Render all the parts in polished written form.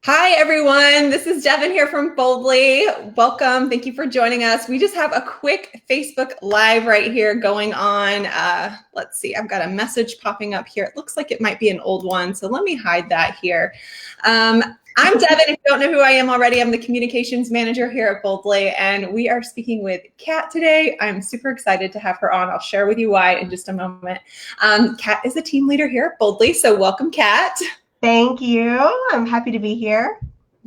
Hi, everyone. This is Devin here from Boldly. Welcome. Thank you for joining us. We just have a quick Facebook Live right here going on. Let's see. I've got a message popping up here. It looks like it might be an old one, so let me hide that here. I'm Devin. If you don't know who I am already, I'm the communications manager here at Boldly, and we are speaking with Kat today. I'm super excited to have her on. I'll share with you why in just a moment. Kat is the team leader here at Boldly, so welcome, Kat. Thank you. I'm happy to be here.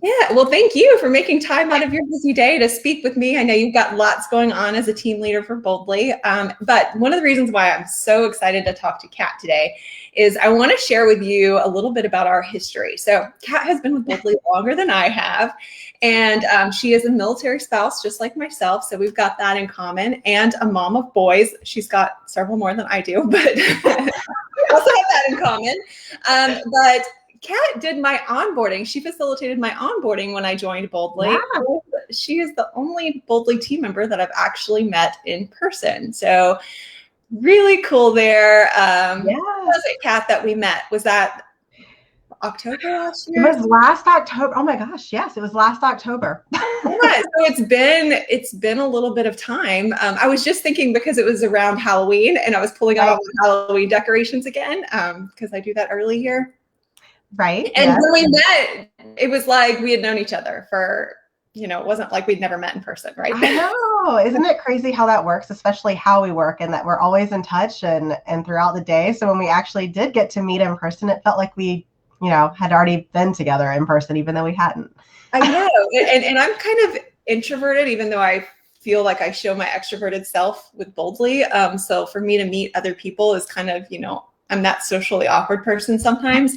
Yeah, well, thank you for making time out of your busy day to speak with me. I know you've got lots going on as a team leader for Boldly, but one of the reasons why I'm so excited to talk to Kat today is I want to share with you a little bit about our history. So Kat has been with Boldly longer than I have, and she is a military spouse just like myself, so we've got that in common, and a mom of boys. She's got several more than I do, but we also have that in common. But Kat did my onboarding. She facilitated my onboarding when I joined Boldly. Wow. She is the only Boldly team member that I've actually met in person. So really cool there. When was it, Kat, that we met? Was that October last year? It was last October. Oh my gosh, yes, it was last October. Yeah, so it's been a little bit of time. I was just thinking because it was around Halloween and I was pulling out all the Halloween decorations again because I do that early here. Right. And when we met, it was like we had known each other for, it wasn't like we'd never met in person, right? I know. Isn't it crazy how that works, especially how we work and that we're always in touch and throughout the day. So when we actually did get to meet in person, it felt like we, had already been together in person, even though we hadn't. I know. And I'm kind of introverted, even though I feel like I show my extroverted self with Boldly. So for me to meet other people is kind of, I'm that socially awkward person sometimes,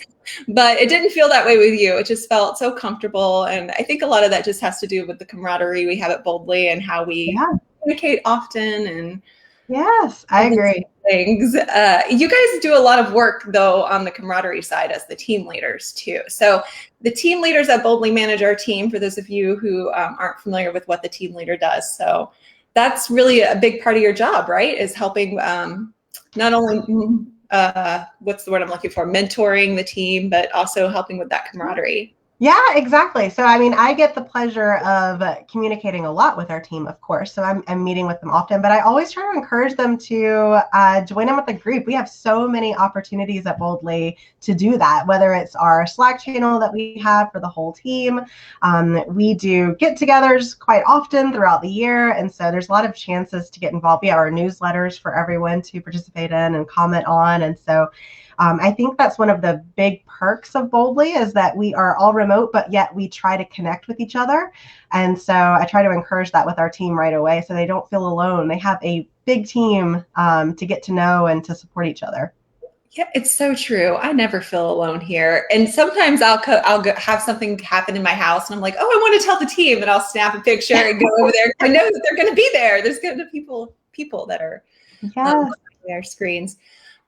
but it didn't feel that way with you. It just felt so comfortable. And I think a lot of that just has to do with the camaraderie we have at Boldly and how we communicate often. And yes, I agree. Things. You guys do a lot of work though on the camaraderie side as the team leaders too. So the team leaders at Boldly manage our team, for those of you who aren't familiar with what the team leader does. So that's really a big part of your job, right? Is helping not only what's the word I'm looking for? Mentoring the team, but also helping with that camaraderie. Yeah, exactly. So, I get the pleasure of communicating a lot with our team, of course. So I'm meeting with them often, but I always try to encourage them to join in with the group. We have so many opportunities at Boldly to do that, whether it's our Slack channel that we have for the whole team. We do get-togethers quite often throughout the year. And so there's a lot of chances to get involved. We have our newsletters for everyone to participate in and comment on. And so I think that's one of the big perks of Boldly is that we are all remote, but yet we try to connect with each other. And so I try to encourage that with our team right away so they don't feel alone. They have a big team to get to know and to support each other. Yeah, it's so true. I never feel alone here. And sometimes I'll have something happen in my house and I'm like, oh, I want to tell the team, and I'll snap a picture and go over there. I know that they're going to be there. There's going to be people that are on their screens.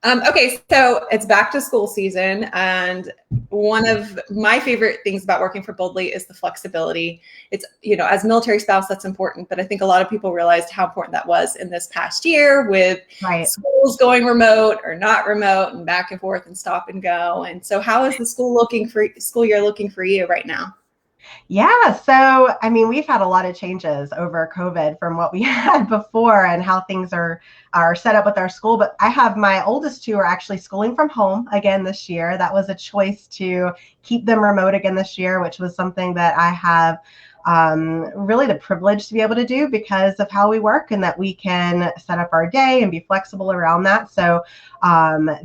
Okay, so it's back to school season, and one of my favorite things about working for Boldly is the flexibility. It's, as a military spouse, that's important, but I think a lot of people realized how important that was in this past year with schools going remote or not remote and back and forth and stop and go. And so how is the school year looking for you right now? Yeah, so we've had a lot of changes over COVID from what we had before and how things are set up with our school. But I have my oldest two are actually schooling from home again this year. That was a choice to keep them remote again this year, which was something that I have really the privilege to be able to do because of how we work and that we can set up our day and be flexible around that. So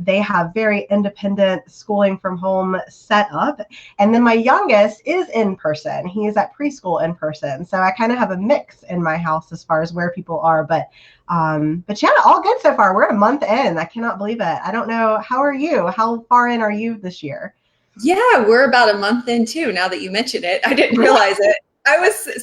they have very independent schooling from home set up. And then my youngest is in person. He is at preschool in person. So I kind of have a mix in my house as far as where people are. But yeah, all good so far. We're a month in. I cannot believe it. I don't know. How are you? How far in are you this year? Yeah, we're about a month in too, now that you mention it. I didn't realize it.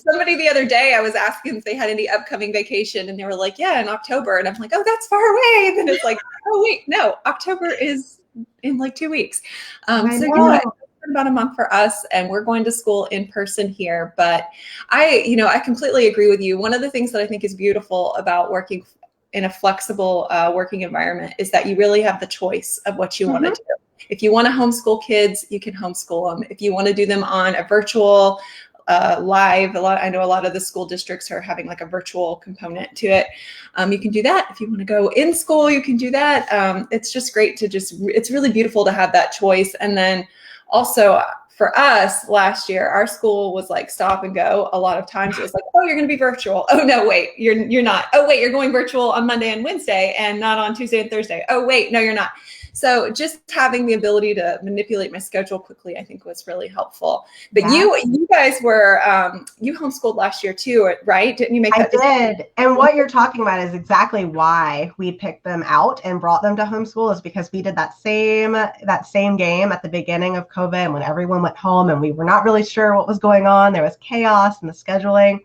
Somebody the other day, I was asking if they had any upcoming vacation, and they were like, yeah, in October. And I'm like, oh, that's far away. And then it's like, oh, wait, no, October is in like 2 weeks. So yeah, it's about a month for us, and we're going to school in person here. But I completely agree with you. One of the things that I think is beautiful about working in a flexible working environment is that you really have the choice of what you want to do. If you want to homeschool kids, you can homeschool them. If you want to do them on a virtual live, I know a lot of the school districts are having like a virtual component to it. You can do that. If you want to go in school, you can do that. It's just great to it's really beautiful to have that choice. And then also for us last year, our school was like stop and go. A lot of times it was like, oh, you're going to be virtual. Oh no, wait, you're not. Oh wait, you're going virtual on Monday and Wednesday and not on Tuesday and Thursday. Oh wait, no, you're not. So just having the ability to manipulate my schedule quickly, I think was really helpful. But you guys were, you homeschooled last year too, right? Didn't you make that decision? I did. And what you're talking about is exactly why we picked them out and brought them to homeschool, is because we did that same game at the beginning of COVID when everyone went home and we were not really sure what was going on. There was chaos in the scheduling.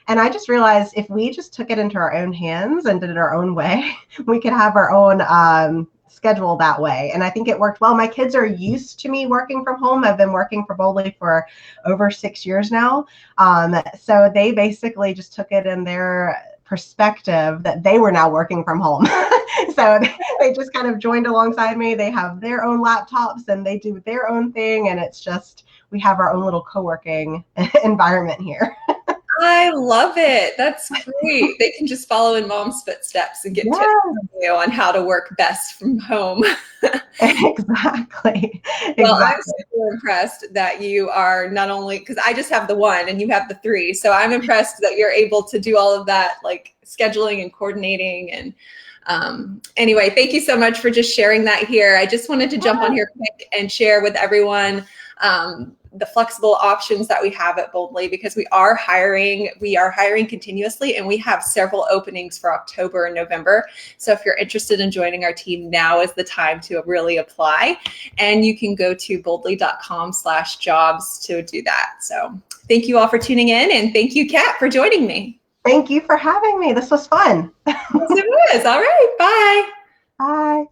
And I just realized if we just took it into our own hands and did it our own way, we could have our own schedule that way. And I think it worked well. My kids are used to me working from home. I've been working for Boldly for over 6 years now. So they basically just took it in their perspective that they were now working from home. So they just kind of joined alongside me. They have their own laptops and they do their own thing. And it's just, we have our own little co-working environment here. I love it. That's great. They can just follow in mom's footsteps and get tips from you on how to work best from home. Exactly. Well, I'm super impressed that you are not only, because I just have the one and you have the three. So I'm impressed that you're able to do all of that, like scheduling and coordinating. And anyway, thank you so much for just sharing that here. I just wanted to jump on here quick and share with everyone the flexible options that we have at Boldly, because we are hiring continuously, and we have several openings for October and November. So if you're interested in joining our team, now is the time to really apply, and you can go to boldly.com/jobs to do that. So thank you all for tuning in, and thank you, Kat, for joining me. Thank you for having me. This was fun. Yes, it was. All right. Bye. Bye.